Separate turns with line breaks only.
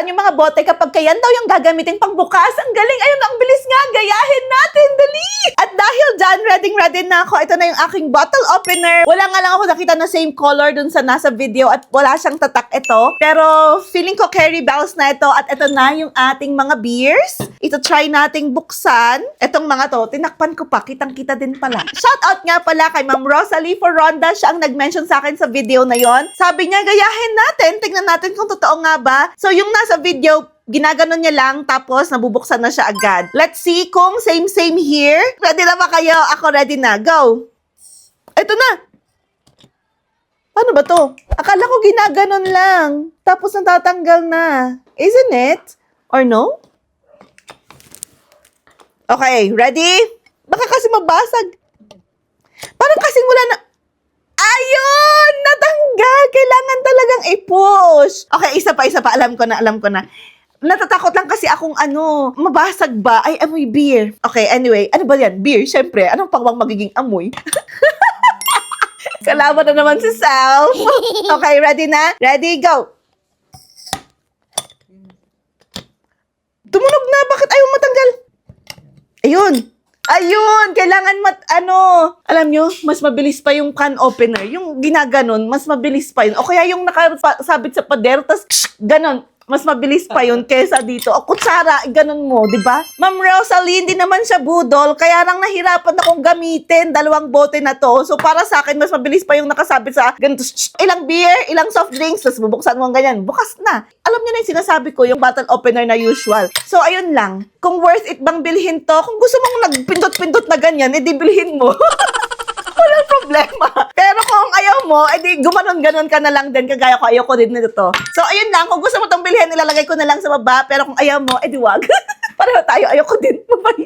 bubuksan yung mga bote kapag kayan daw yung gagamitin pangbukas. Ang galing, ayun, ang bilis nga, gayahin natin, dali! At dahil dyan, ready na ako. Ito na yung aking bottle opener. Wala nga lang ako nakita na same color dun sa nasa video at wala siyang tatak ito. Pero feeling ko Carry Bells na ito at ito na yung ating mga beers. Ito try nating buksan. Itong mga to, tinakpan ko pa, kitang-kita din pala. Shoutout nga pala kay Ma'am Rosalie Foronda, siya ang nag-mention sa akin sa video na yon. Sabi niya, gayahin natin, tignan natin kung totoo nga ba. So yung nasa video, ginaganon niya lang, tapos nabubuksan na siya agad. Let's see kung same here. Ready na ba kayo? Ako ready na. Go! Ito na! Paano ba to? Akala ko ginaganon lang. Tapos natatanggal na. Isn't it? Or no? Okay, ready? Baka kasi mabasag. Parang kasing wala na... Ayun! Natanggal! Kailangan talagang i-push. Okay, isa pa. Alam ko na. Natatakot lang kasi akong mabasag ba? Ay, amoy beer. Okay, anyway. Ano ba yan? Beer, syempre. Anong pang magiging amoy? Kalaban na naman si Sal. Okay, ready na? Ready, go! Tumunog na. Bakit ayaw matanggal? Ayun! Kailangan alam nyo, mas mabilis pa yung can opener. Yung ginaganon, mas mabilis pa yun. O kaya yung nakasabit sa pader, tas ganon. Mas mabilis pa yun kesa dito. O kutsara, ganon mo, di ba? Ma'am Rosalie, hindi naman siya budol, kaya lang nahirapan akong gamitin 2 bote na to. So para sa akin, mas mabilis pa yung nakasabit sa ganito. Ilang beer, ilang soft drinks, tapos bubuksan mo ang ganyan. Bukas na. Alam niyo na yung sinasabi ko, yung bottle opener na usual. So ayun lang. Kung worth it bang bilhin to, kung gusto mong nagpindot-pindot na ganyan, edi bilhin mo. Walang problema. Pero kung ayaw mo, edi gumanon-ganon ka na lang din. Kagaya ko, ayaw ko din nito. So, ayun lang. Kung gusto mo itong bilhin, ilalagay ko na lang sa baba. Pero kung ayaw mo, edi wag. Pareho tayo, ayaw ko din. Bye-bye.